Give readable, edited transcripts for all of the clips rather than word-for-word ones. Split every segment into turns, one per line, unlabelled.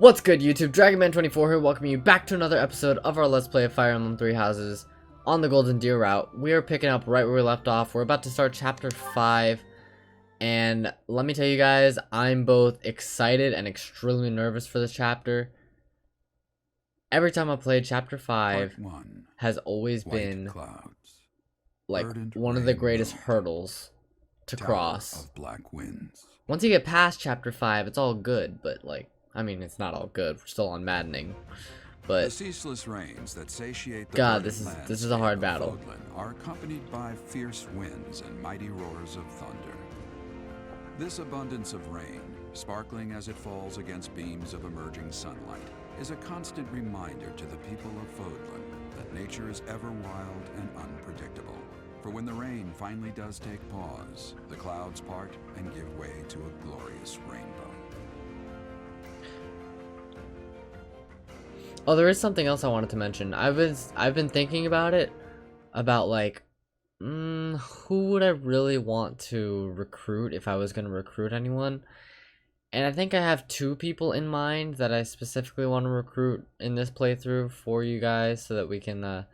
What's good, YouTube? DragonMan24 here, welcoming you back to another episode of our Let's Play of Fire Emblem Three Houses on the Golden Deer route. We are picking up right where we left off. We're about to start Chapter 5, and let me tell you guys, I'm both excited and extremely nervous for this chapter. Every time I played Chapter 5 has always been
clouds,
like one of the greatest hurdles to cross.
Of black winds.
Once you get past Chapter 5, it's all good, but like, I mean, it's not all good. We're still on maddening, but
the ceaseless rains that satiate the
God, this is a hard battle.
Are accompanied by fierce winds and mighty roars of thunder. This abundance of rain, sparkling as it falls against beams of emerging sunlight, is a constant reminder to the people of Fodlan that nature is ever wild and unpredictable. For when the rain finally does take pause, the clouds part and give way to a glorious rainbow.
Oh, there is something else I wanted to mention. I've been thinking about it, about like, who would I really want to recruit if I was gonna recruit anyone? And I think I have two people in mind that I specifically want to recruit in this playthrough for you guys, so that we can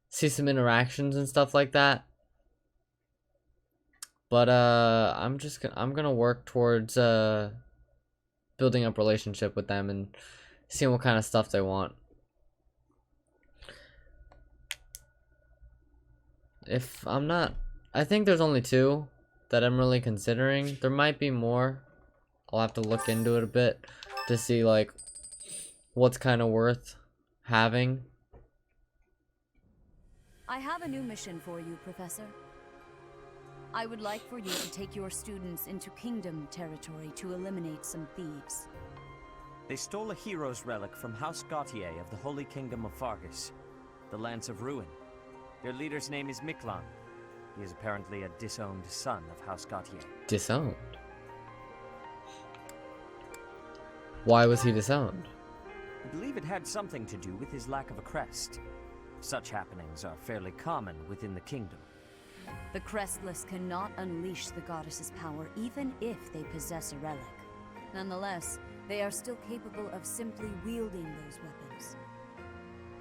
see some interactions and stuff like that. But I'm gonna work towards building up relationship with them and seeing what kind of stuff they want. If I'm not, I think there's only two that I'm really considering. There might be more. I'll have to look into it a bit to see like what's kind of worth having.
I have a new mission for you, Professor. I would like for you to take your students into Kingdom territory to eliminate some thieves.
They stole a hero's relic from House Gautier of the Holy Kingdom of Fargus, the Lance of Ruin. Their leader's name is Miklan. He is apparently a disowned son of House Gautier.
Disowned? Why was he disowned?
I believe it had something to do with his lack of a crest. Such happenings are fairly common within the kingdom.
The Crestless cannot unleash the goddess's power even if they possess a relic. Nonetheless, they are still capable of simply wielding those weapons.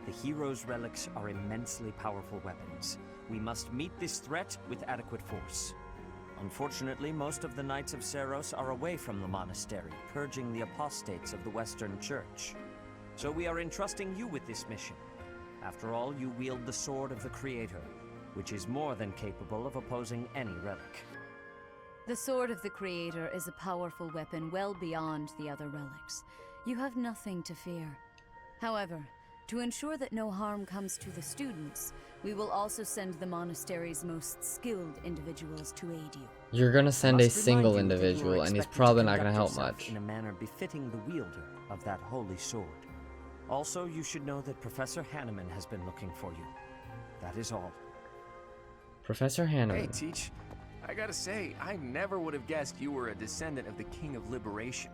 The hero's relics are immensely powerful weapons. We must meet this threat with adequate force. Unfortunately, most of the Knights of Seiros are away from the monastery, purging the apostates of the Western Church. So we are entrusting you with this mission. After all, you wield the Sword of the Creator, which is more than capable of opposing any relic.
The Sword of the Creator is a powerful weapon well beyond the other relics. You have nothing to fear. However, to ensure that no harm comes to the students, we will also send the monastery's most skilled individuals to aid you.
You're gonna send a single individual, and he's probably not gonna help much.
In a manner befitting the wielder of that holy sword. Also, you should know that Professor Hanneman has been looking for you. That is all.
Professor Hanneman.
Hey, Teach. I gotta say, I never would have guessed you were a descendant of the King of Liberation.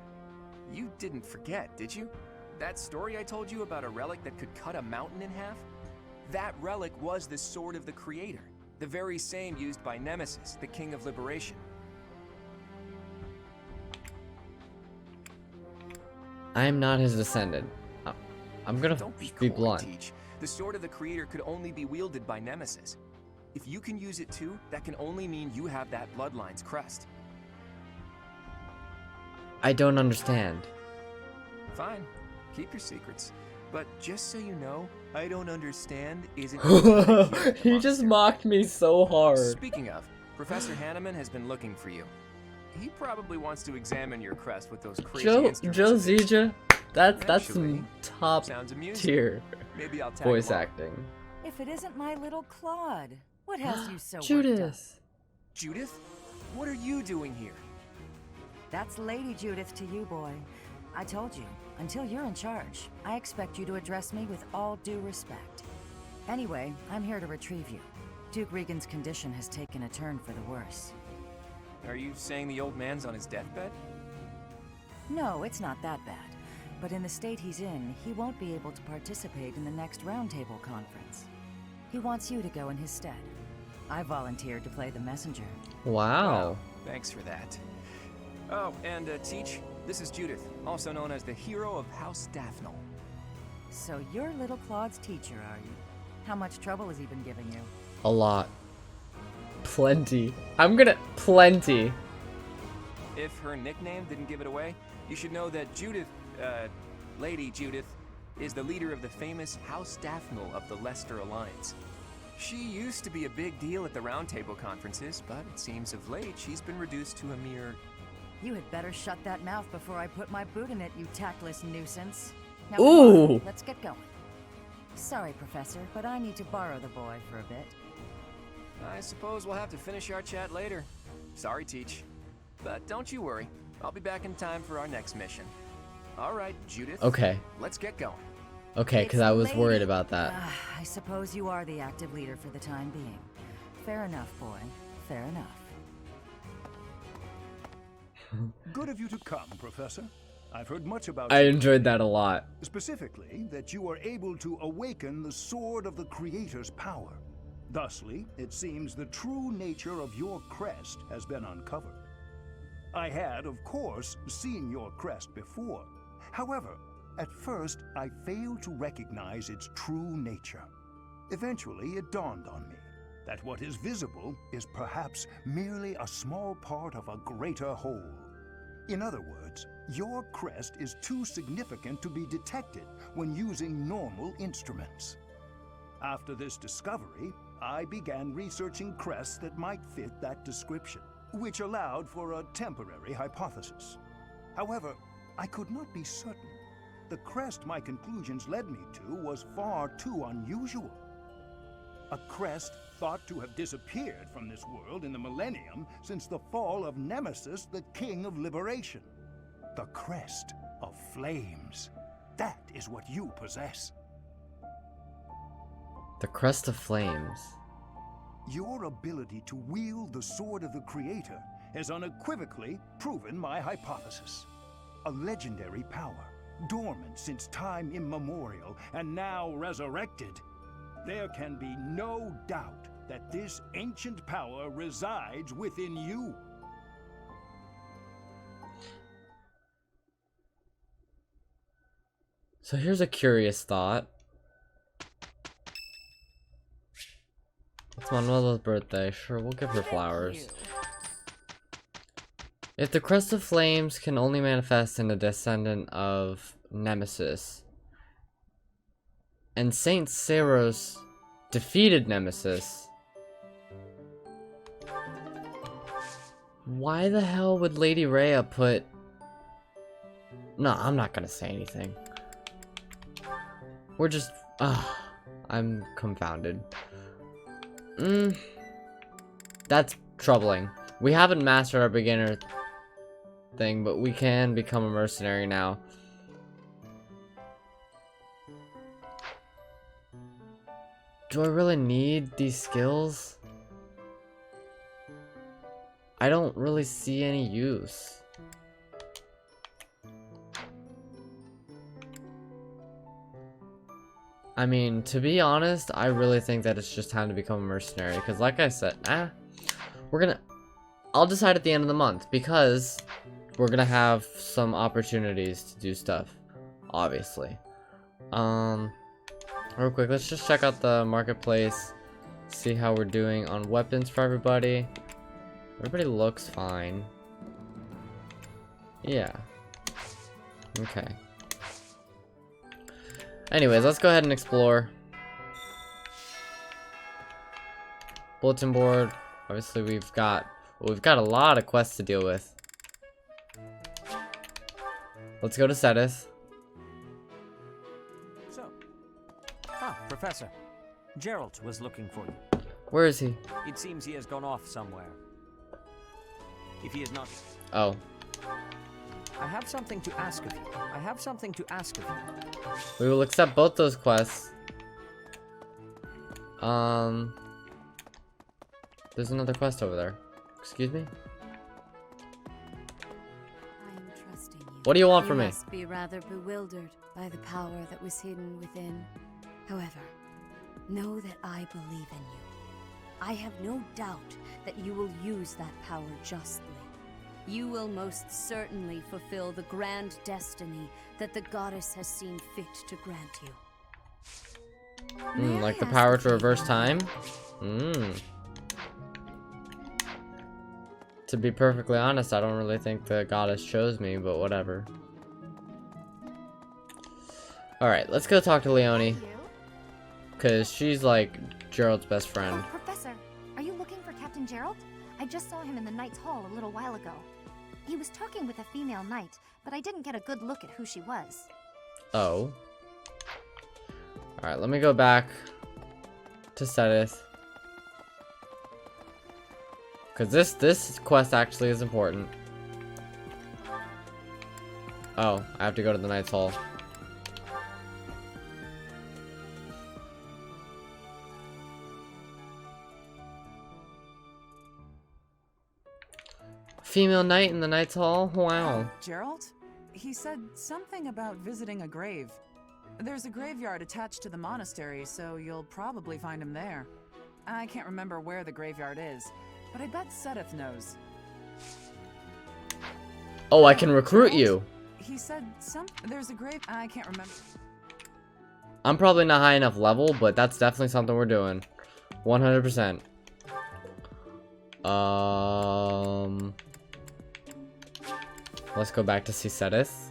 You didn't forget, did you? That story I told you about a relic that could cut a mountain in half? That relic was the Sword of the Creator, the very same used by Nemesis, the King of Liberation.
I am not his descendant. I'm gonna
Don't
be
coy,
blunt.
Teach. The Sword of the Creator could only be wielded by Nemesis. If you can use it too, that can only mean you have that bloodline's crest.
I don't understand.
Fine, keep your secrets. But just so you know, I don't understand isn't
He just mocked me so hard.
Speaking of, Professor Hanneman has been looking for you. He probably wants to examine your crest with those crazy instruments.
Joe Zija, that's
Actually,
some top
sounds amusing.
tier
Maybe I'll tag
voice
along.
acting.
If it isn't my little Claude, what has you so worked up?
Judith.
Judith, what are you doing here?
That's Lady Judith to you, boy. I told you, until you're in charge, I expect you to address me with all due respect. Anyway, I'm here to retrieve you. Duke Regan's condition has taken a turn for the worse.
Are you saying the old man's on his deathbed?
No, it's not that bad. But in the state he's in, he won't be able to participate in the next Roundtable conference. He wants you to go in his stead. I volunteered to play the messenger.
Wow.
Thanks for that. Oh, and Teach, This is Judith, also known as the hero of House Daphnel.
So you're little Claude's teacher, are you? How much trouble has he been giving you?
A lot. Plenty. Plenty.
If her nickname didn't give it away, you should know that Judith, Lady Judith, is the leader of the famous House Daphnel of the Leicester Alliance. She used to be a big deal at the Round Table conferences, but it seems of late she's been reduced to a mere...
You had better shut that mouth before I put my boot in it, you tactless nuisance. Now,
Ooh.
come on, let's get going. Sorry, Professor, but I need to borrow the boy for a bit.
I suppose we'll have to finish our chat later. Sorry, Teach. But don't you worry. I'll be back in time for our next mission. All right, Judith.
Okay.
Let's get going.
Okay, because
It's
I was
lady-
worried about that.
I suppose you are the active leader for the time being. Fair enough, boy. Fair enough.
Good of you to come, Professor. I've heard much about
I
you.
enjoyed that a lot.
Specifically, that you are able to awaken the sword of the Creator's power. Thusly, it seems the true nature of your crest has been uncovered. I had, of course, seen your crest before. However, at first, I failed to recognize its true nature. Eventually, it dawned on me that what is visible is perhaps merely a small part of a greater whole. In other words, your crest is too significant to be detected when using normal instruments. After this discovery, I began researching crests that might fit that description, which allowed for a temporary hypothesis. However, I could not be certain. The crest my conclusions led me to was far too unusual. A crest thought to have disappeared from this world in the millennium since the fall of Nemesis, the King of Liberation. The crest of flames. That is what you possess.
The Crest of Flames.
Your ability to wield the sword of the Creator has unequivocally proven my hypothesis. A legendary power, dormant since time immemorial and now resurrected. There can be no doubt that this ancient power resides within you.
So here's a curious thought. It's Manuela's birthday. Sure, we'll give her flowers. If the Crest of Flames can only manifest in a descendant of Nemesis, and Saint Seiros defeated Nemesis, why the hell would Lady Rhea put... No, I'm not gonna say anything. We're just... I'm confounded. That's troubling. We haven't mastered our beginner thing, but we can become a mercenary now. Do I really need these skills? I don't really see any use. I mean, to be honest, I really think that it's just time to become a mercenary. Because like I said, I'll decide at the end of the month. Because we're gonna have some opportunities to do stuff. Obviously. Real quick, let's just check out the marketplace. See how we're doing on weapons for everybody. Everybody looks fine. Yeah. Okay. Anyways, let's go ahead and explore. Bulletin board. Obviously, we've got a lot of quests to deal with. Let's go to Cetus.
So, Professor. Gerald was looking for you.
Where is he?
It seems he has gone off somewhere. If he is not...
Oh.
I have something to ask of you.
We will accept both those quests. There's another quest over there. Excuse me?
I am trusting you.
What do you want from me?
You must be rather bewildered by the power that was hidden within. However, know that I believe in you. I have no doubt that you will use that power justly. you will most certainly fulfill the grand destiny that the goddess has seen fit to grant you.
Like the power to reverse time? To be perfectly honest, I don't really think the goddess chose me, but whatever. Alright, let's go talk to Leonie. Because she's like Gerald's best friend.
Oh, Professor, are you looking for Captain Gerald? I just saw him in the Knight's Hall a little while ago. He was talking with a female knight, but I didn't get a good look at who she was.
Oh. Alright, let me go back to Sedith. Because this quest actually is important. Oh, I have to go to the Knight's Hall. Female knight in the Knight's Hall? Wow.
Gerald? He said something about visiting a grave. There's a graveyard attached to the monastery, so you'll probably find him there. I can't remember where the graveyard is, but I bet Sedith knows.
Oh, I can recruit you.
He said there's a grave. I can't remember.
I'm probably not high enough level, but that's definitely something we're doing. 100%. Let's go back to see Sedith.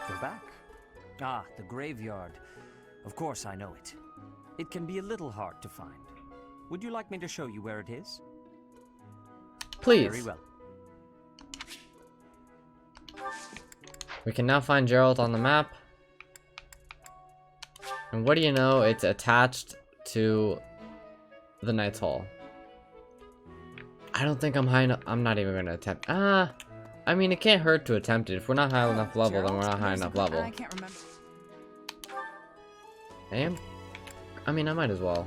We're back. Ah, the graveyard. Of course I know it. It can be a little hard to find. Would you like me to show you where it is?
Please.
Very well.
We can now find Gerald on the map. And what do you know? It's attached to the Knight's Hall. I don't think I'm high enough. I'm not even going to attempt. I mean, it can't hurt to attempt it. If we're not high enough level, then we're not high enough level.
I can't remember.
I mean, I might as well.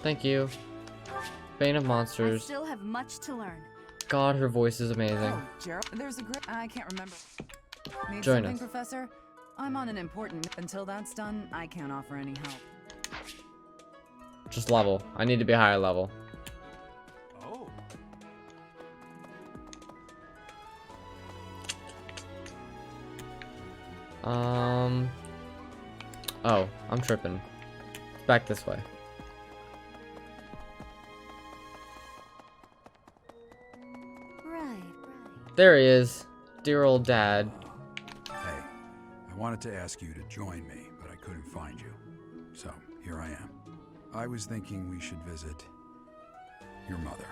Thank you. Bane of
I
Monsters.
still have much to learn.
God, her voice is amazing.
Oh, Gerald, there's a grave. I can't remember. Need
Join
something,
us.
Professor? I'm on an important. Until that's done, I can't offer any help.
Just level. I need to be higher level. Oh, I'm tripping. It's back this way.
Right.
There he is. Dear old dad.
Hey, I wanted to ask you to join me, but I couldn't find you. So, here I am. I was thinking we should visit your mother.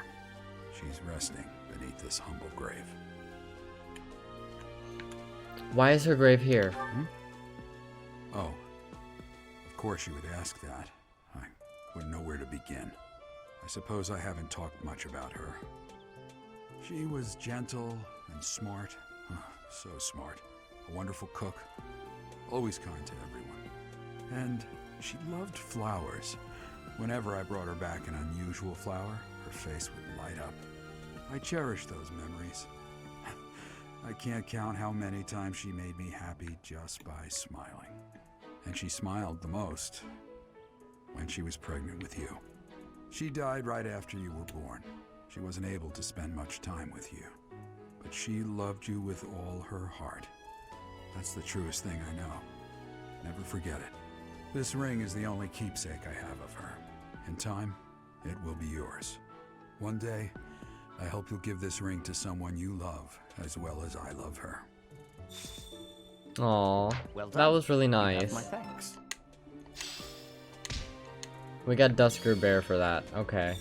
She's resting beneath this humble grave.
Why is her grave here?
Oh, of course you would ask that. I wouldn't know where to begin. I suppose I haven't talked much about her. She was gentle and smart. So smart. A wonderful cook. Always kind to everyone. And she loved flowers. Whenever I brought her back an unusual flower, her face would light up. I cherish those memories. I can't count how many times she made me happy just by smiling. And she smiled the most when she was pregnant with you. She died right after you were born. She wasn't able to spend much time with you. But she loved you with all her heart. That's the truest thing I know. Never forget it. This ring is the only keepsake I have of her. In time, it will be yours. One day, I hope you'll give this ring to someone you love as well as I love her.
Aww,
Well done.
that was really
You have
nice.
my thanks.
We got Dusker Bear for that. Okay.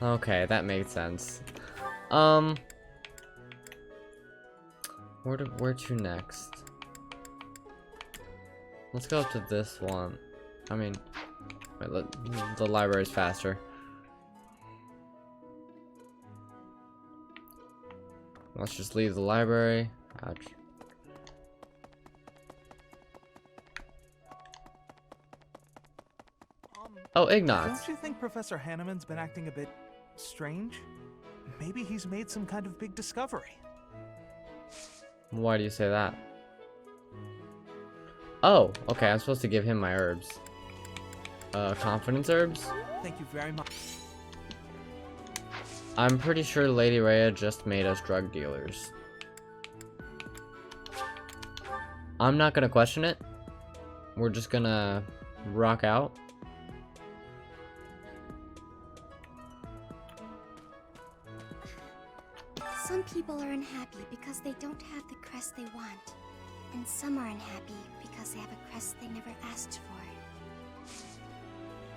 Okay, that made sense. Where to next? Let's go up to this one. I mean, wait, the library's faster. Let's just leave the library. Ouch. Oh, Ignatz.
Don't you think Professor Hanneman's been acting a bit strange? Maybe he's made some kind of big discovery.
Why do you say that? Oh, okay, I'm supposed to give him my herbs. Confidence herbs?
Thank you very much.
I'm pretty sure Lady Rhea just made us drug dealers. I'm not gonna question it. We're just gonna rock out.
Some people are unhappy because they don't have the crest they want. And some are unhappy because they have a crest they never asked for.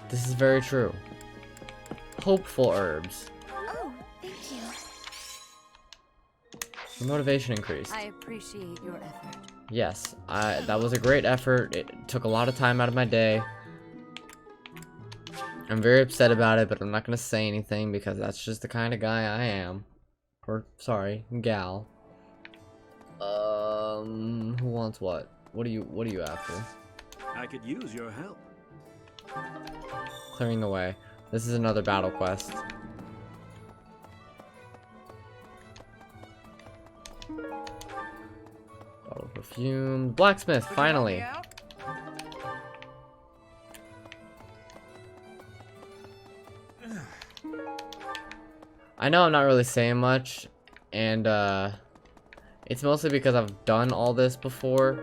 This is very true. Hopeful herbs.
Oh, thank you.
Your motivation increased.
I appreciate your effort.
Yes, that was a great effort. It took a lot of time out of my day. I'm very upset about it, but I'm not gonna say anything because that's just the kind of guy I am. Or, sorry, gal. Who wants what? What are you after?
I could use your help.
Clearing the way. This is another battle quest. Bottle of perfume. Blacksmith, finally. I know I'm not really saying much, and it's mostly because I've done all this before.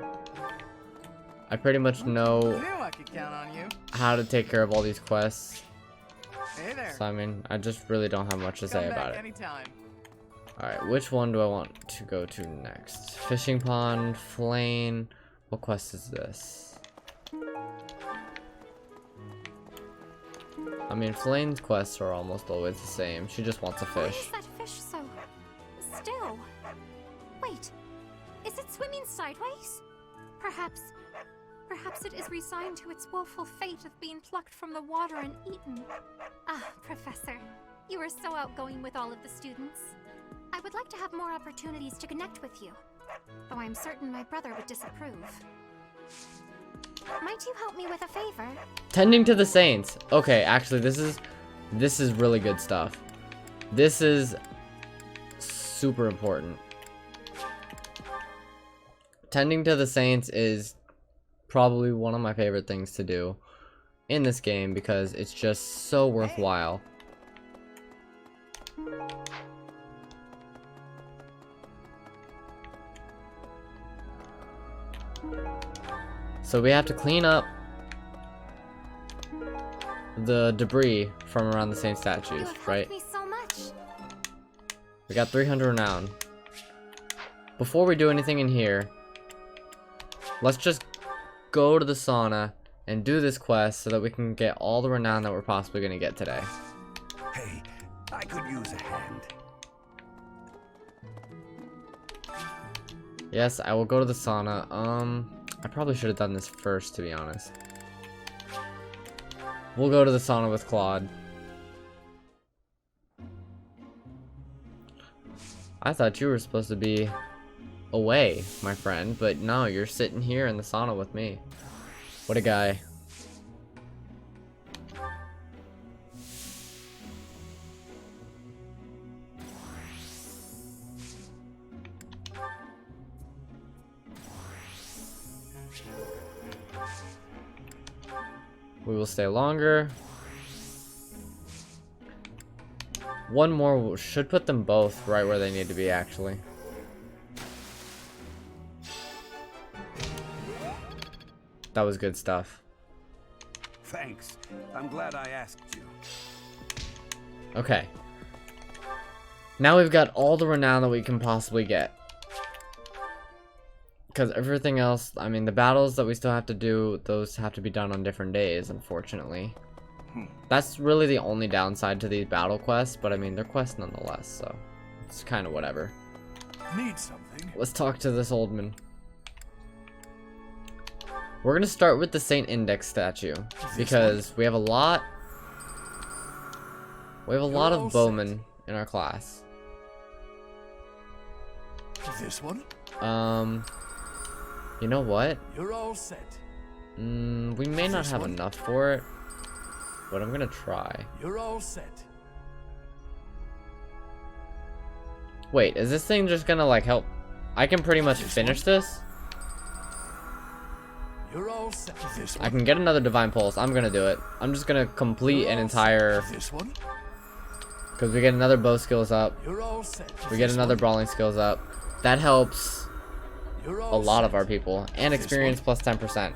I pretty much know
I could count on you.
how to take care of all these quests.
Hey there.
So I mean, I just really don't have much to say about it.
Anytime.
Alright, which one do I want to go to next? Fishing pond, Flame. What quest is this? I mean, Flame's quests are almost always the same. She just wants a
Why
fish.
is that fish so still? Wait, is it swimming sideways? Perhaps it is resigned to its woeful fate of being plucked from the water and eaten. Ah, Professor, you are so outgoing with all of the students. I would like to have more opportunities to connect with you, though I'm certain my brother would disapprove. Might you help me with a favor?
Tending to the saints. Okay, actually, this is really good stuff. This is super important. Tending to the saints is probably one of my favorite things to do in this game because it's just so worthwhile. So we have to clean up the debris from around the saint statues, right?
Me so much.
We got 300 renown. Before we do anything in here, let's just go to the sauna and do this quest so that we can get all the renown that we're possibly going to get today.
Hey, I could use a hand.
Yes, I will go to the sauna. I probably should have done this first, to be honest. We'll go to the sauna with Claude. I thought you were supposed to be away, my friend, but no, you're sitting here in the sauna with me. What a guy. We will stay longer. One more should put them both right where they need to be, actually. That was good stuff.
Thanks. I'm glad I asked you.
Okay. Now we've got all the renown that we can possibly get. Because everything else, I mean, the battles that we still have to do, those have to be done on different days, unfortunately. That's really the only downside to these battle quests, but I mean, they're quests nonetheless, so it's kind of whatever.
Need something?
Let's talk to this old man. We're gonna start with the Saint Index statue, because we have a lot of bowmen in our class.
This one?
You know what?
You're all set.
We may not have enough for it, but I'm gonna try.
You're all set.
Wait, is this thing just gonna like help? I can pretty much finish this?
You're all set. This
I can get another Divine Pulse. I'm gonna do it. I'm just gonna complete an entire...
This one.
Because we get another bow skills up.
You're all set.
We get another brawling skills up. That helps
You're
a
all
lot
set.
of our people. And experience plus 10%.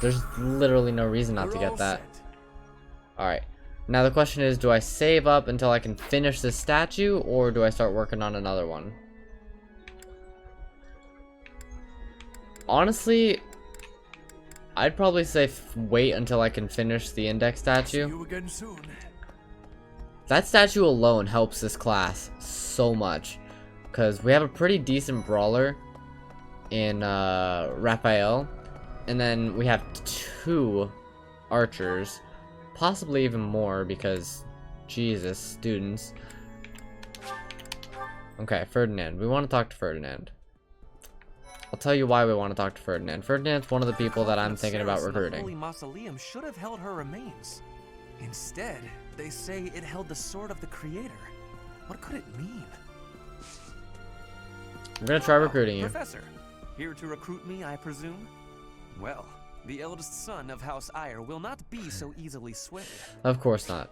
There's literally no reason not to
You're
get that.
all set.
Alright. Now the question is, do I save up until I can finish this statue, or do I start working on another one? Honestly, I'd probably say wait until I can finish the index statue.
See you again soon.
That statue alone helps this class so much, because we have a pretty decent brawler in Raphael, and then we have 2 archers, possibly even more, because Jesus, students. Okay, Ferdinand. We want to talk to Ferdinand. I'll tell you why we want to talk to Ferdinand. Ferdinand's one of the people that I'm thinking about
The Holy
recruiting.
Mausoleum should have held her remains. Instead, they say it held the sword of the Creator. What could it mean?
I'm gonna try recruiting you.
Professor, here to recruit me, I presume? Well, the eldest son of House Ire will not be so easily swayed.
Of course not.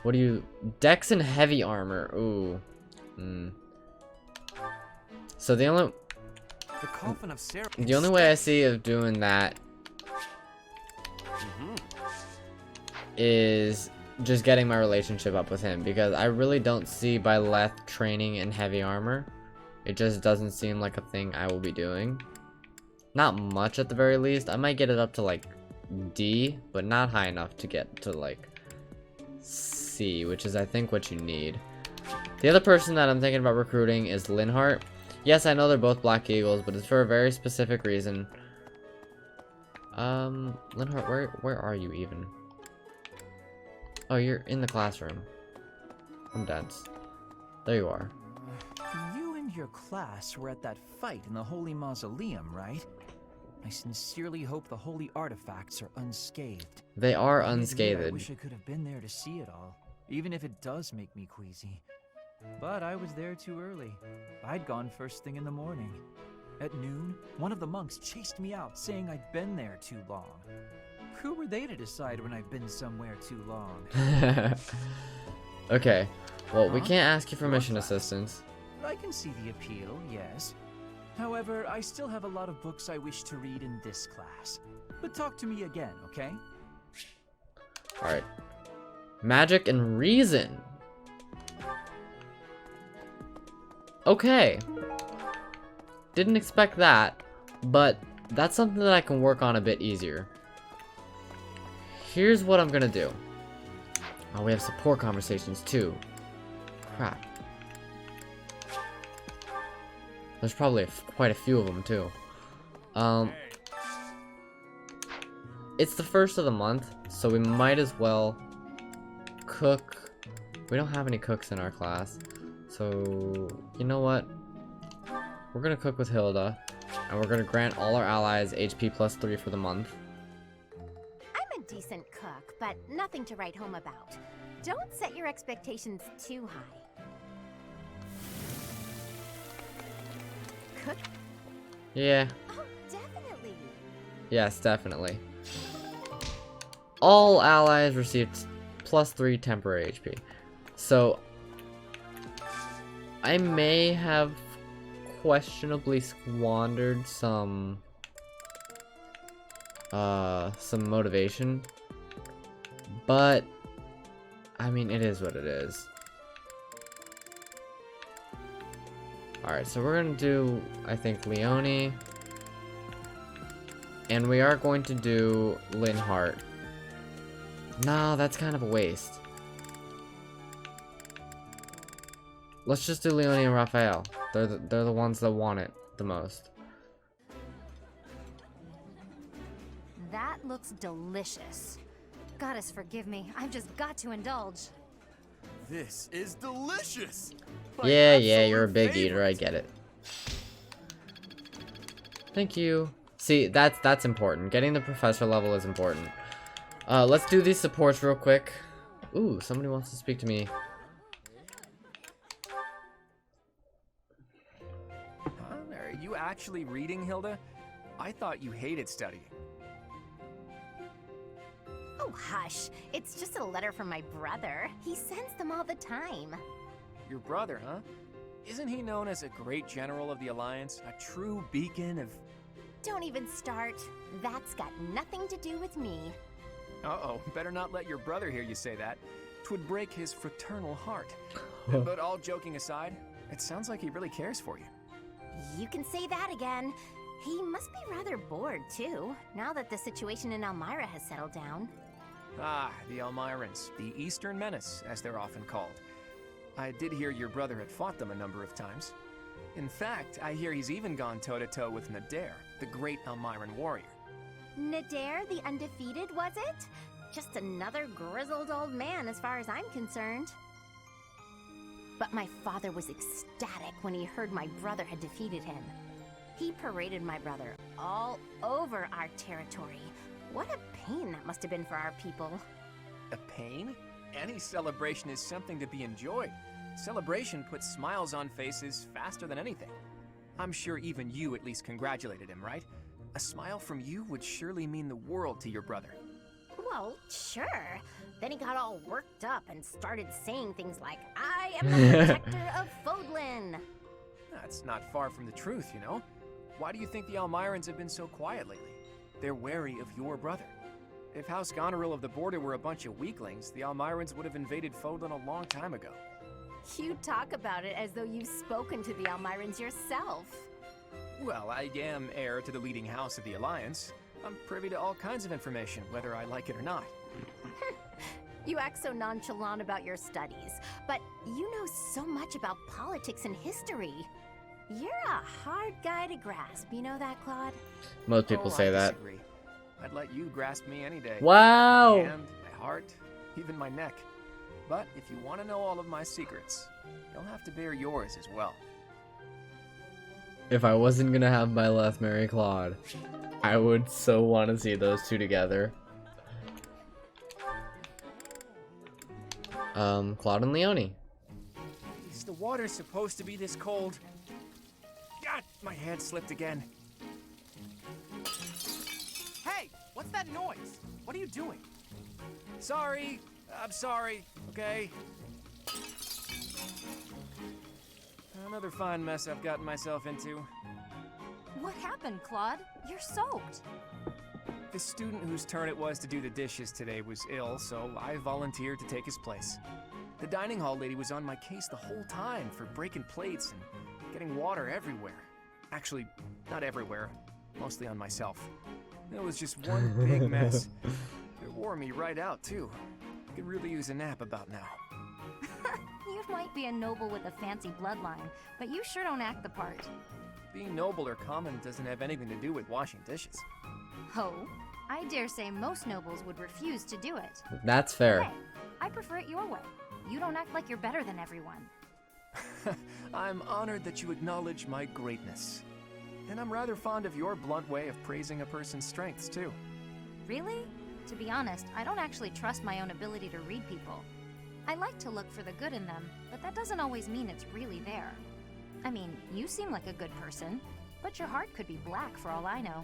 What do you... Dex and heavy armor. Ooh. So the only...
The coffin of Sarah.
The only way I see of doing that is just getting my relationship up with him, because I really don't see Byleth training in heavy armor. It just doesn't seem like a thing I will be doing. Not much at the very least. I might get it up to like D, but not high enough to get to like C, which is I think what you need. The other person that I'm thinking about recruiting is Linhart. Yes, I know they're both Black Eagles, but it's for a very specific reason. Linhart, where are you even? Oh, you're in the classroom. I'm dense. There you are.
You and your class were at that fight in the Holy Mausoleum, right? I sincerely hope the holy artifacts are unscathed.
They are
I
unscathed.
wish I could have been there to see it all, even if it does make me queasy. But I was there too early. I'd gone first thing in the morning. At noon, one of the monks chased me out, saying I'd been there too long. Who were they to decide when I've been somewhere too long?
Okay, well, we
Huh?
can't ask you for mission
What's that?
assistance.
I can see the appeal, yes. However, I still have a lot of books I wish to read in this class. But talk to me again, okay?
Alright. Magic and reason. Okay. Didn't expect that, but that's something that I can work on a bit easier. Here's what I'm gonna do. Oh, we have support conversations too. Crap. There's probably quite a few of them too. It's the first of the month, so we might as well cook. We don't have any cooks in our class, so you know what? We're gonna cook with Hilda, and we're gonna grant all our allies HP plus 3 for the month.
I'm a decent cook, but nothing to write home about. Don't set your expectations too high. Cook?
Yeah.
Oh, definitely.
Yes, definitely. All allies received plus 3 temporary HP. So I may have questionably squandered some motivation, but I mean, it is what it is. Alright, so we're gonna do, I think, Leone, and we are going to do Linhart. No, that's kind of a waste. Let's just do Leone and Raphael. They're the ones that want it the most.
That looks delicious. Goddess forgive me, I've just got to indulge.
This is delicious.
Yeah, you're a big eater, I get it. Thank you. See, that's important. Getting the professor level is important. Let's do these supports real quick. Ooh, somebody wants to speak to me.
Are you actually reading, Hilda? I thought you hated studying.
Oh, hush. It's just a letter from my brother. He sends them all the time.
Your brother, huh? Isn't he known as a great general of the Alliance? A true beacon of...
Don't even start. That's got nothing to do with me.
Uh-oh, better not let your brother hear you say that. 'Twould break his fraternal heart. But all joking aside, it sounds like he really cares for you.
You can say that again. He must be rather bored, too, now that the situation in Elmira has settled down.
Ah, the Elmirans, the Eastern Menace, as they're often called. I did hear your brother had fought them a number of times. In fact, I hear he's even gone toe-to-toe with Nadir, the great Elmiran warrior.
Nadir the Undefeated, was it? Just another grizzled old man as far as I'm concerned. But my father was ecstatic when he heard my brother had defeated him. He paraded my brother all over our territory. What a pain that must have been for our people.
A pain? Any celebration is something to be enjoyed. Celebration puts smiles on faces faster than anything. I'm sure even you at least congratulated him, right? A smile from you would surely mean the world to your brother.
Well, sure. Then he got all worked up and started saying things like, I am the protector of Fodlan.
That's not far from the truth, you know? Why do you think the Elmirans have been so quiet lately? They're wary of your brother. If House Goneril of the Border were a bunch of weaklings, the Elmirans would have invaded Fodlan a long time ago.
You talk about it as though you've spoken to the Elmirans yourself.
Well, I am heir to the leading house of the Alliance. I'm privy to all kinds of information, whether I like it or not.
You act so nonchalant about your studies, but you know so much about politics and history. You're a hard guy to grasp, you know that, Claude?
Most people say
I
that.
disagree. I'd let you grasp me any day.
Wow!
My hand, my heart, even my neck. But if you want to know all of my secrets, you'll have to bear yours as well.
If I wasn't gonna have my left marry Claude, I would so want to see those two together. Claude and Leonie.
Is the water supposed to be this cold? God, my hand slipped again.
Hey, what's that noise? What are you doing?
Sorry, I'm sorry, okay? Another fine mess I've gotten myself into.
What happened, Claude? You're soaked.
The student whose turn it was to do the dishes today was ill, so I volunteered to take his place. The dining hall lady was on my case the whole time for breaking plates and getting water everywhere. Actually, not everywhere, mostly on myself. It was just one big mess. It wore me right out, too. Could really use a nap about now.
You might be a noble with a fancy bloodline, but you sure don't act the part.
Being noble or common doesn't have anything to do with washing dishes.
Ho, I dare say most nobles would refuse to do it.
That's fair.
Hey, I prefer it your way. You don't act like you're better than everyone.
I'm honored that you acknowledge my greatness. And I'm rather fond of your blunt way of praising a person's strengths, too.
Really? To be honest, I don't actually trust my own ability to read people. I like to look for the good in them, but that doesn't always mean it's really there. I mean, you seem like a good person, but your heart could be black for all I know.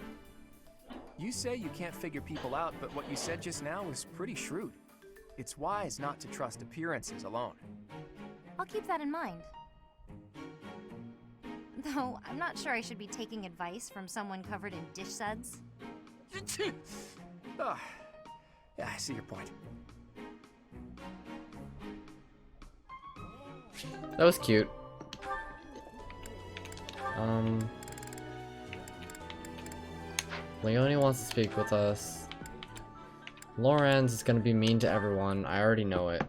You say you can't figure people out, but what you said just now was pretty shrewd. It's wise not to trust appearances alone.
I'll keep that in mind. Though, I'm not sure I should be taking advice from someone covered in dish suds.
Ah, yeah, I see your point.
That was cute. Leonie wants to speak with us. Lorenz is gonna be mean to everyone. I already know it.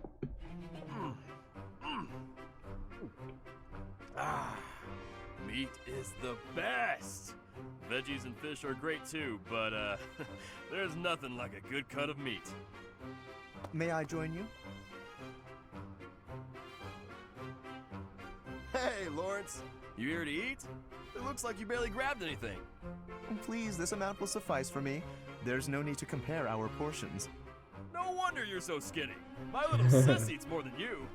Meat is the best. Veggies and fish are great too, but there's nothing like a good cut of meat.
May I join you?
Hey, Lawrence. You here to eat? It looks like you barely grabbed anything.
Please, this amount will suffice for me. There's no need to compare our portions.
No wonder you're so skinny. My little sis eats more than you.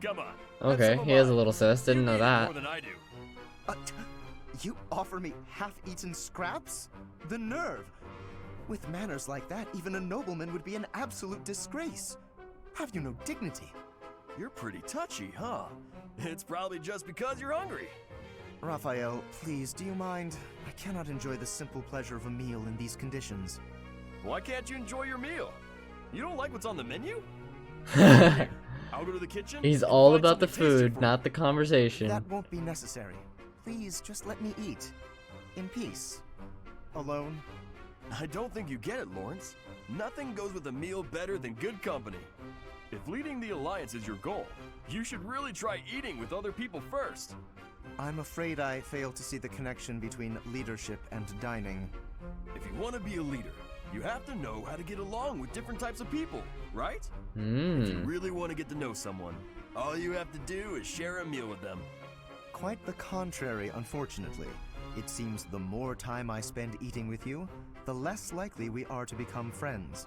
Come on.
Okay, he has a little sis. Didn't know that.
More than I do.
You offer me half-eaten scraps? The nerve! With manners like that, even a nobleman would be an absolute disgrace. Have you no dignity?
You're pretty touchy, huh? It's probably just because you're hungry.
Raphael, please, do you mind? I cannot enjoy the simple pleasure of a meal in these conditions.
Why can't you enjoy your meal? You don't like what's on the menu? I'll go to the kitchen.
He's all about the food, not the conversation.
That won't be necessary. Please, just let me eat. In peace. Alone.
I don't think you get it, Lawrence. Nothing goes with a meal better than good company. If leading the Alliance is your goal, you should really try eating with other people first.
I'm afraid I fail to see the connection between leadership and dining.
If you want to be a leader, you have to know how to get along with different types of people, right? If you really want to get to know someone, all you have to do is share a meal with them.
Quite the contrary, unfortunately. It seems the more time I spend eating with you, the less likely we are to become friends.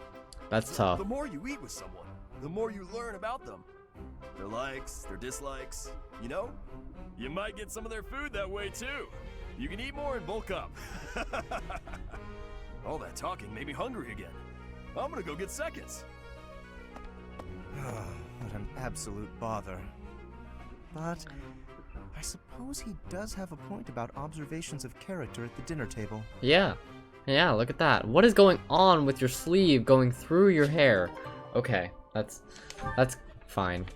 That's tough.
The more you eat with someone, the more you learn about them. Their likes, their dislikes, you know? You might get some of their food that way too. You can eat more and bulk up. All that talking made me hungry again. I'm gonna go get seconds.
What an absolute bother. But I suppose he does have a point about observations of character at the dinner table.
Yeah. Yeah, look at that. What is going on with your sleeve going through your hair? Okay, that's fine.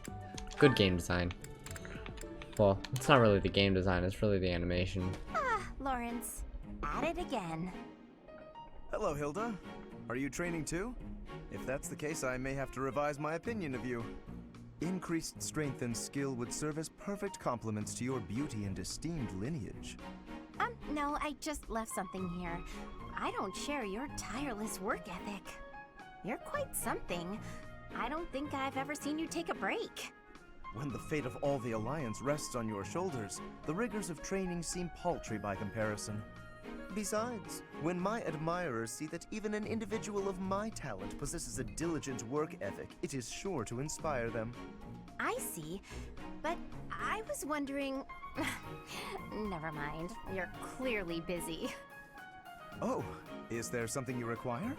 Good game design. Well, it's not really the game design, it's really the animation.
Ah, Lawrence. At it again.
Hello, Hilda. Are you training too? If that's the case, I may have to revise my opinion of you. Increased strength and skill would serve as perfect complements to your beauty and esteemed lineage.
No, I just left something here. I don't share your tireless work ethic. You're quite something. I don't think I've ever seen you take a break.
When the fate of all the Alliance rests on your shoulders, the rigors of training seem paltry by comparison. Besides, when my admirers see that even an individual of my talent possesses a diligent work ethic, it is sure to inspire them.
I see, but I was wondering... Never mind, you're clearly busy.
Oh, is there something you require?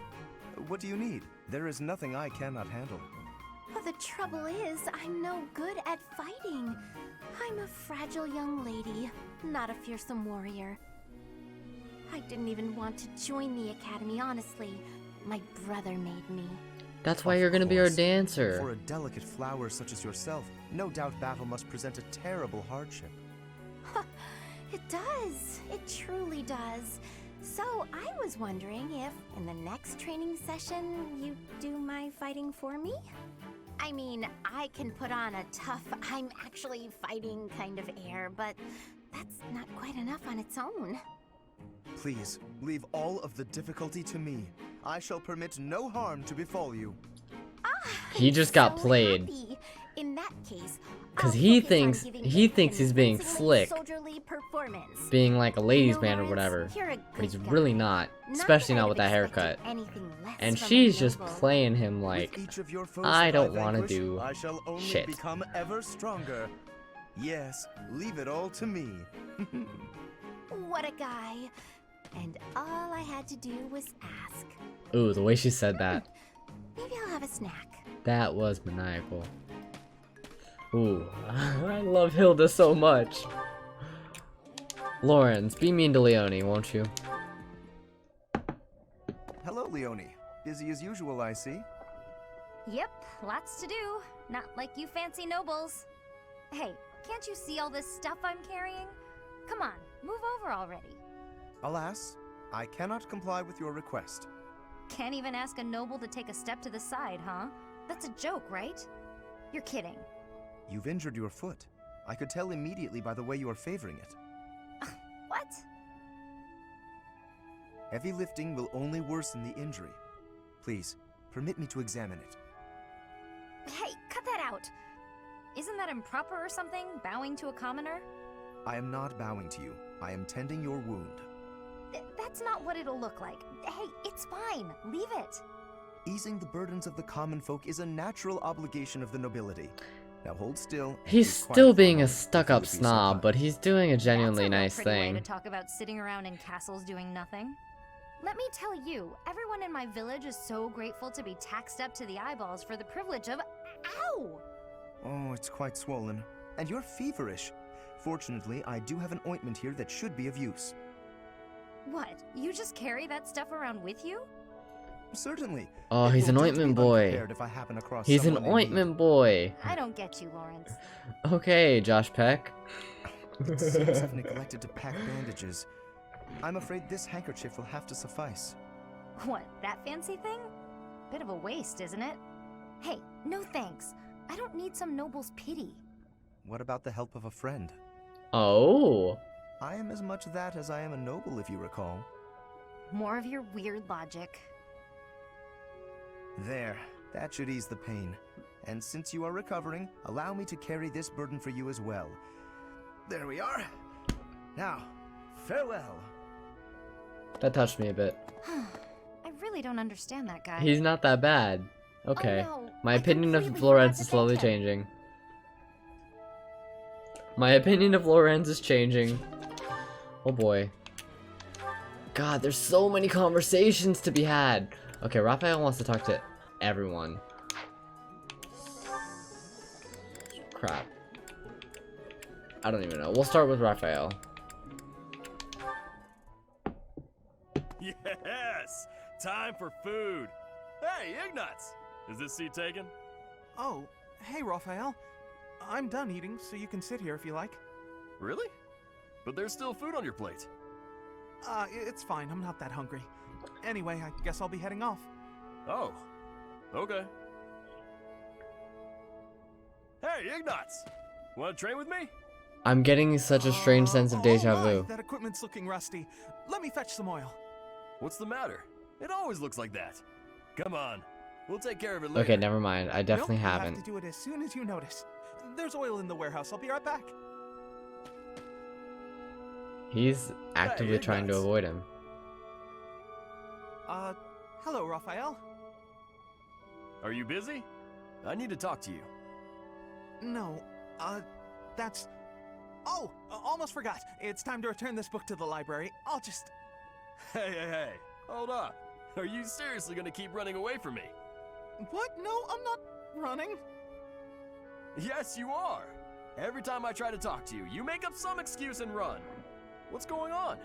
What do you need? There is nothing I cannot handle.
Well, the trouble is, I'm no good at fighting. I'm a fragile young lady, not a fearsome warrior. I didn't even want to join the academy, honestly. My brother made me.
That's why you're gonna be our dancer.
For a delicate flower such as yourself, no doubt battle must present a terrible hardship.
It does. It truly does. So I was wondering if, in the next training session, you do my fighting for me? I mean, I can put on a tough, I'm actually fighting kind of air, but that's not quite enough on its own.
Please, leave all of the difficulty to me. I shall permit no harm to befall you.
He just got played.
In that case,
because he thinks he's being slick, being like a ladies' man or whatever, but he's really not, especially not with that haircut. And she's just playing him like, I don't want to do
I shall only
shit.
become ever stronger. Yes, leave it all to me.
What a guy. And all I had to do was ask.
Ooh, the way she said that.
Maybe I'll have a snack.
That was maniacal. Ooh, I love Hilda so much. Lawrence, be mean to Leonie, won't you?
Hello, Leonie. Busy as usual, I see.
Yep, lots to do. Not like you fancy nobles. Hey, can't you see all this stuff I'm carrying? Come on, move over already.
Alas, I cannot comply with your request.
Can't even ask a noble to take a step to the side, huh? That's a joke, right? You're kidding.
You've injured your foot. I could tell immediately by the way you are favoring it.
What?
Heavy lifting will only worsen the injury. Please, permit me to examine it.
Hey, cut that out! Isn't that improper or something, bowing to a commoner?
I am not bowing to you. I am tending your wound.
That's not what it'll look like. Hey, it's fine. Leave it.
Easing the burdens of the common folk is a natural obligation of the nobility. Now hold still. and
He's
keep quiet
still
for
being a
moment, if
stuck-up
you would be so
snob,
kind.
but he's doing a genuinely
That's a real
nice
pretty way
thing.
to talk about sitting around in castles doing nothing. Let me tell you, everyone in my village is so grateful to be taxed up to the eyeballs for the privilege of— Ow!
Oh, it's quite swollen. And you're feverish. Fortunately, I do have an ointment here that should be of use.
What? You just carry that stuff around with you?
Certainly.
Oh,
It
he's
will
an
do to
ointment
be
boy.
unprepared if I happen across
He's an
someone in need.
ointment boy.
I don't get you, Lawrence.
Okay, Josh Peck.
It seems I've neglected to pack bandages. I'm afraid this handkerchief will have to suffice.
What, that fancy thing? Bit of a waste, isn't it? Hey, no thanks. I don't need some noble's pity.
What about the help of a friend?
Oh.
I am as much that as I am a noble, if you recall.
More of your weird logic.
There, that should ease the pain. And since you are recovering, allow me to carry this burden for you as well. There we are. Now, farewell.
That touched me a bit.
I really don't understand that guy.
He's not that bad. Okay.
Oh, no.
My
I
opinion of
completely
Lorenz
forgot
is
to
slowly
thank him.
changing. My opinion of Lorenz is changing. Oh boy. God, there's so many conversations to be had. Okay, Raphael wants to talk to everyone. Crap. I don't even know. We'll start with Raphael.
Yes! Time for food! Hey, Ignatz! Is this seat taken?
Oh, hey, Raphael. I'm done eating, so you can sit here if you like.
Really? But there's still food on your plate.
It's fine. I'm not that hungry. Anyway, I guess I'll be heading off.
Oh, okay. Hey, Ignatz! Want to train with me?
I'm getting such a strange sense of deja
Oh my,
vu.
that equipment's looking rusty. Let me fetch some oil.
What's the matter? It always looks like that. Come on, we'll take care of it later.
Okay, never mind. I definitely
Nope,
haven't.
You have to do it as soon as you notice. There's oil in the warehouse. I'll be right back.
He's actively
Hey,
trying to
Ignatz.
avoid him.
Hello, Raphael.
Are you busy? I need to talk to you.
No, that's... Oh, almost forgot. It's time to return this book to the library. I'll just...
Hey, hold up. Are you seriously gonna keep running away from me?
What? No, I'm not running.
Yes, you are. Every time I try to talk to you, you make up some excuse and run. What's going on?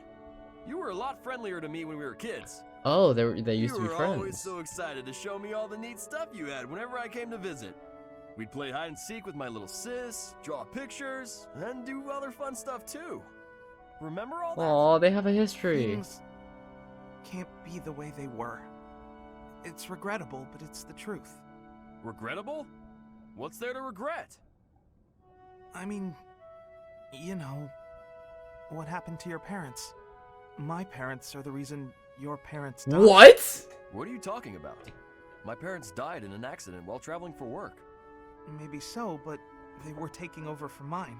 You were a lot friendlier to me when we were kids.
Oh, they used to be
You were always
friends.
so excited to show me all the neat stuff you had whenever I came to visit. We'd play hide and seek with my little sis, draw pictures, and do other fun stuff too. Remember all that?
Aw, they have a history.
Things can't be the way they were. It's regrettable, but it's the truth.
Regrettable? What's there to regret?
I mean, you know, what happened to your parents. My parents are the reason your parents died.
What?
What are you talking about? My parents died in an accident while traveling for work.
Maybe so, but they were taking over for mine.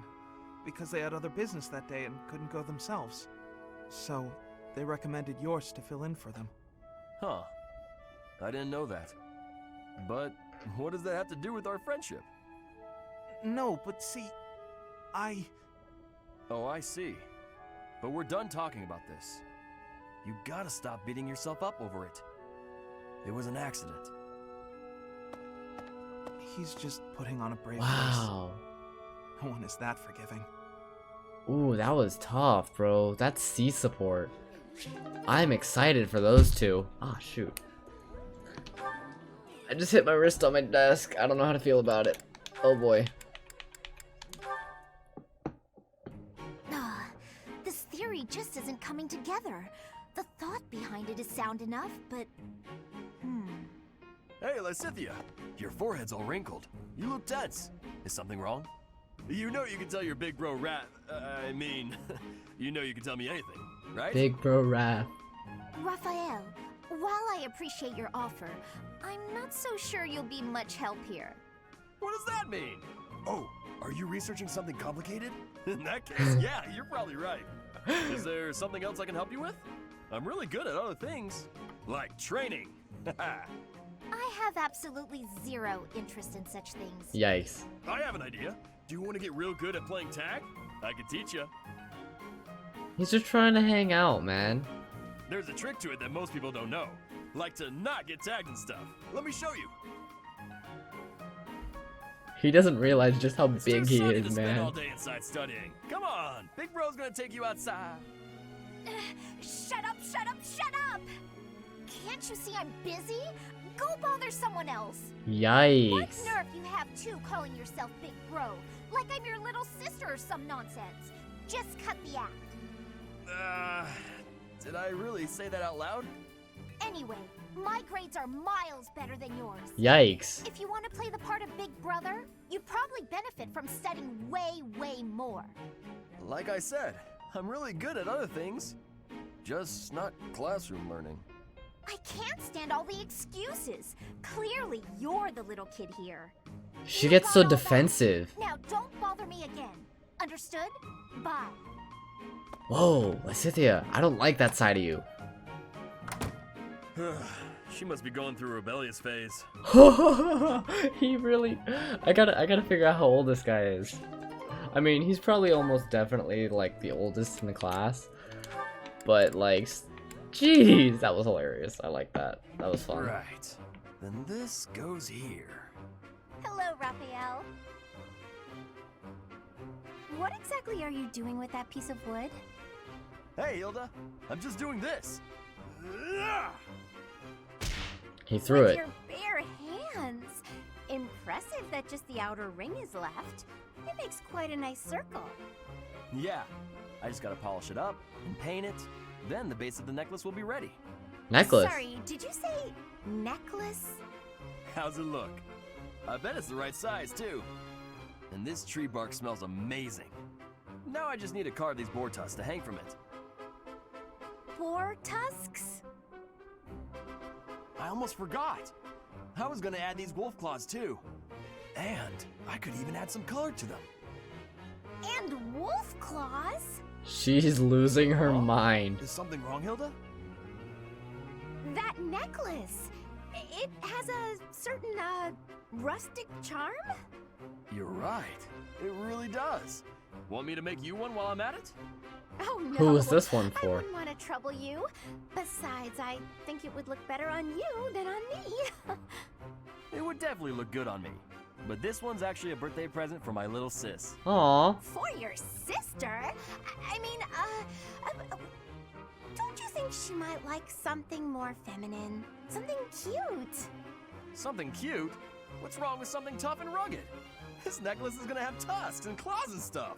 Because they had other business that day and couldn't go themselves. So, they recommended yours to fill in for them.
Huh. I didn't know that. But what does that have to do with our friendship?
No, but see,
Oh, I see. But we're done talking about this. You gotta stop beating yourself up over it. It was an accident.
He's just putting on a brave
Wow.
face. No one is that forgiving.
Ooh, that was tough, bro. That's C support. I'm excited for those two. Ah, shoot. I just hit my wrist on my desk. I don't know how to feel about it. Oh boy.
This theory just isn't coming together. The thought behind it is sound enough, but...
Hey, Lysithia! Your forehead's all wrinkled. You look tense. Is something wrong? You know you can tell your big bro Rat... you know you can tell me anything, right?
Big bro Raph.
Raphael, while I appreciate your offer, I'm not so sure you'll be much help here.
What does that mean? Oh, are you researching something complicated? In that case, yeah, you're probably right. Is there something else I can help you with? I'm really good at other things, like training.
I have absolutely zero interest in such things.
Yikes.
I have an idea. Do you want to get real good at playing tag? I could teach you.
He's just trying to hang out, man.
There's a trick to it that most people don't know. Like to not get tagged and stuff. Let me show you.
He doesn't realize just how
It's
big
too
he
sunny
is,
to spend all
man.
day inside studying. Come on, Big Bro's gonna take you outside.
Shut up, shut up, shut up! Can't you see I'm busy? Go bother someone else. What
Yikes.
nerve you have too calling yourself Big Bro? Like I'm your little sister or some nonsense. Just cut the act.
Did I really say that out loud?
Anyway, my grades are miles better than yours.
Yikes.
If you want to play the part of Big Brother, you'd probably benefit from studying way, way more.
Like I said, I'm really good at other things. Just not classroom learning.
I can't stand all the excuses. Clearly, you're the little kid here.
She gets so defensive.
Now, don't bother me again. Understood? Bye.
Whoa, Lysithea, I don't like that side of you.
She must be going through a rebellious phase.
He really... I gotta figure out how old this guy is. I mean, he's probably almost definitely, like, the oldest in the class. But, like, jeez, that was hilarious. I like that. That was fun.
Right. Then this goes here.
Hello, Raphael. What exactly are you doing with that piece of wood?
Hey, Hilda. I'm just doing this.
He threw
With
it.
your bare hands. Impressive that just the outer ring is left. It makes quite a nice circle.
Yeah. I just gotta polish it up and paint it. Then the base of the necklace will be ready.
Necklace?
Sorry, did you say necklace?
How's it look? I bet it's the right size, too. And this tree bark smells amazing. Now I just need to carve these boar tusks to hang from it.
Boar tusks?
I almost forgot. I was gonna add these wolf claws, too. And I could even add some color to them.
And wolf claws?
She's losing her mind.
Is something wrong, Hilda?
That necklace. It has a certain, rustic charm?
You're right. It really does. Want me to make you one while I'm at it?
Oh no.
Who is this one
I
for?
wouldn't want to trouble you. Besides, I think it would look better on you than on me.
It would definitely look good on me. But this one's actually a birthday present for my little sis.
Aww.
For your sister? I mean, don't you think she might like something more feminine? Something cute?
Something cute? What's wrong with something tough and rugged? This necklace is gonna have tusks and claws and stuff.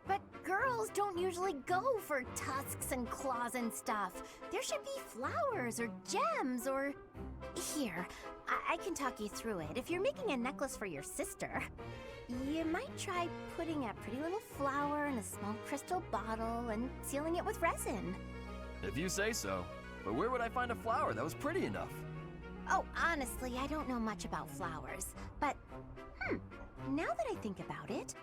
But girls don't usually go for tusks and claws and stuff. There should be flowers or gems or... Here, I can talk you through it. If you're making a necklace for your sister, you might try putting a pretty little flower in a small crystal bottle and sealing it with resin.
If you say so. But where would I find a flower that was pretty enough?
Oh, honestly, I don't know much about flowers. But, now that I think about it,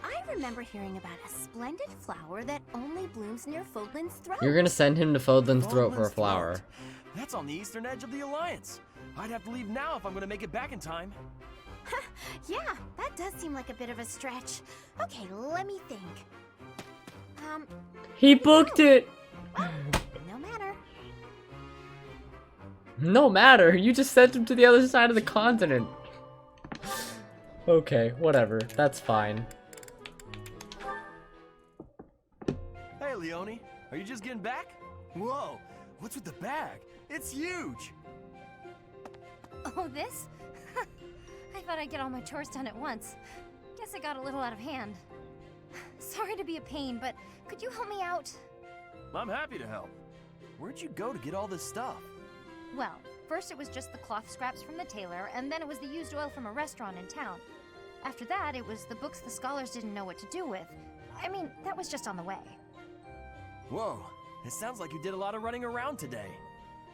I remember hearing about a splendid flower that only blooms near Fodlan's throat.
You're gonna send him to Fodlan's throat for a flower.
Throat. That's on the eastern edge of the Alliance. I'd have to leave now if I'm gonna make it back in time.
Yeah, that does seem like a bit of a stretch. Okay, let me think.
He booked it!
No matter.
No matter, you just sent him to the other side of the continent. Okay, whatever, that's fine.
Hey, Leone, are you just getting back? Whoa, what's with the bag? It's huge!
Oh, this? I thought I'd get all my chores done at once. Guess I got a little out of hand. Sorry to be a pain, but could you help me out?
I'm happy to help. Where'd you go to get all this stuff?
Well, first it was just the cloth scraps from the tailor, and then it was the used oil from a restaurant in town. After that, it was the books the scholars didn't know what to do with. I mean, that was just on the way.
Whoa, it sounds like you did a lot of running around today.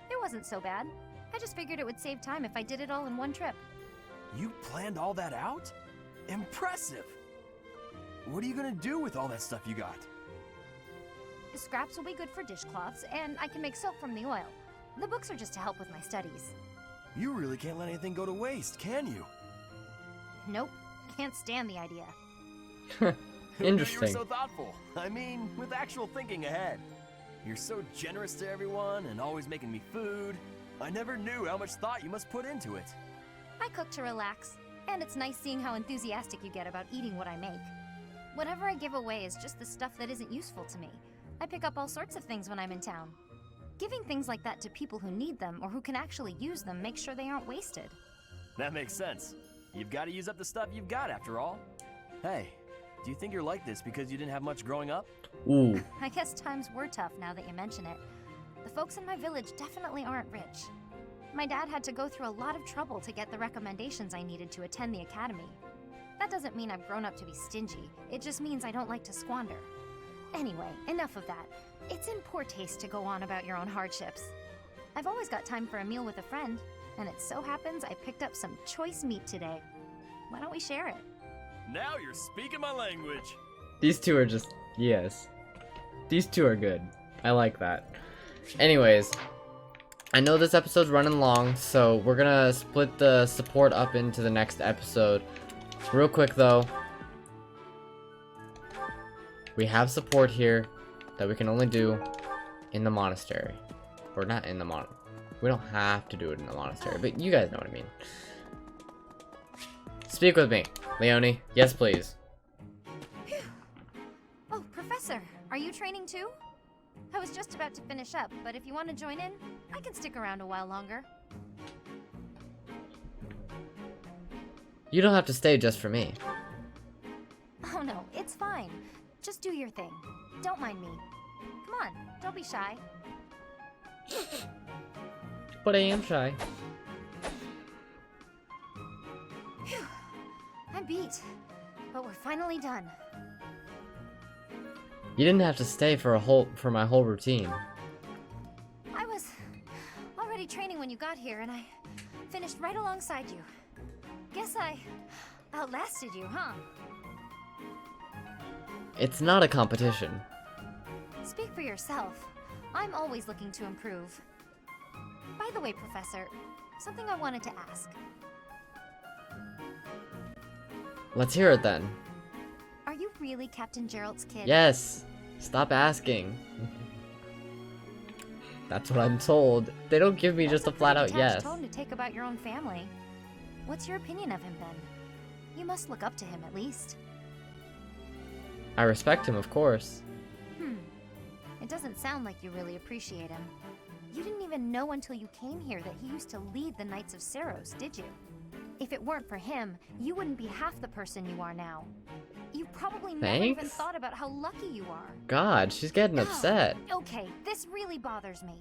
It wasn't so bad. I just figured it would save time if I did it all in one trip.
You planned all that out? Impressive! What are you gonna do with all that stuff you got?
The scraps will be good for dishcloths, and I can make soap from the oil. The books are just to help with my studies.
You really can't let anything go to waste, can you?
Nope. Can't stand the idea.
Who knew you were
Interesting.
so thoughtful? I mean, with actual thinking ahead. You're so generous to everyone and always making me food. I never knew how much thought you must put into it.
I cook to relax, and it's nice seeing how enthusiastic you get about eating what I make. Whatever I give away is just the stuff that isn't useful to me. I pick up all sorts of things when I'm in town. Giving things like that to people who need them or who can actually use them makes sure they aren't wasted.
That makes sense. You've got to use up the stuff you've got after all. Hey, do you think you're like this because you didn't have much growing up?
Ooh.
I guess times were tough now that you mention it. The folks in my village definitely aren't rich. My dad had to go through a lot of trouble to get the recommendations I needed to attend the academy. That doesn't mean I've grown up to be stingy. It just means I don't like to squander. Anyway, enough of that. It's in poor taste to go on about your own hardships. I've always got time for a meal with a friend, and it so happens I picked up some choice meat today. Why don't we share it?
Now you're speaking my language.
These two are just, yes. These two are good. I like that. Anyways, I know this episode's running long, so we're gonna split the support up into the next episode. Real quick though, we have support here that we can only do in the monastery. Or not in the we don't have to do it in the monastery, but you guys know what I mean. Speak with me, Leonie. Yes, please.
Phew. Oh, Professor, are you training too? I was just about to finish up, but if you want to join in, I can stick around a while longer.
You don't have to stay just for me.
Oh no, it's fine. Just do your thing. Don't mind me. Come on, don't be shy.
But I am shy.
Phew. I'm beat, but we're finally done.
You didn't have to stay for my whole routine.
I was already training when you got here, and I finished right alongside you. Guess I outlasted you, huh?
It's not a competition.
Speak for yourself. I'm always looking to improve. By the way, Professor, something I wanted to ask.
Let's hear it then.
Are you really Captain Gerald's kid?
Yes. Stop asking. That's what I'm told. They don't give me just a flat out yes.
Tone to take about your own family. What's your opinion of him then? You must look up to him at least.
I respect him, of course.
It doesn't sound like you really appreciate him. You didn't even know until you came here that he used to lead the Knights of Seiros, did you? If it weren't for him, you wouldn't be half the person you are now. You probably never even thought about how lucky you are.
God, she's getting upset.
Okay, this really bothers me.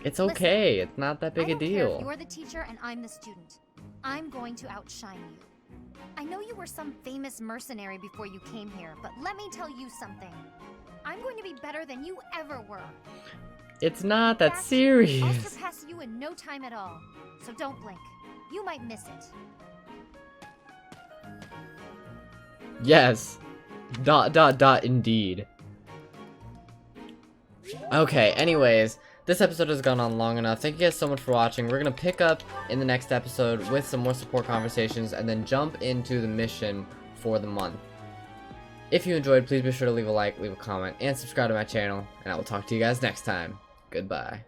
It's okay. It's not that big a
I don't care
deal.
if you're the teacher and I'm the student. I'm going to outshine you. I know you were some famous mercenary before you came here, but let me tell you something. I'm going to be better than you ever were.
It's not that
I'll
serious.
surpass you in no time at all. So don't blink. You might miss it.
Yes. ... indeed. Okay, anyways, this episode has gone on long enough. Thank you guys so much for watching. We're gonna pick up in the next episode with some more support conversations and then jump into the mission for the month. If you enjoyed, please be sure to leave a like, leave a comment, and subscribe to my channel, and I will talk to you guys next time. Goodbye.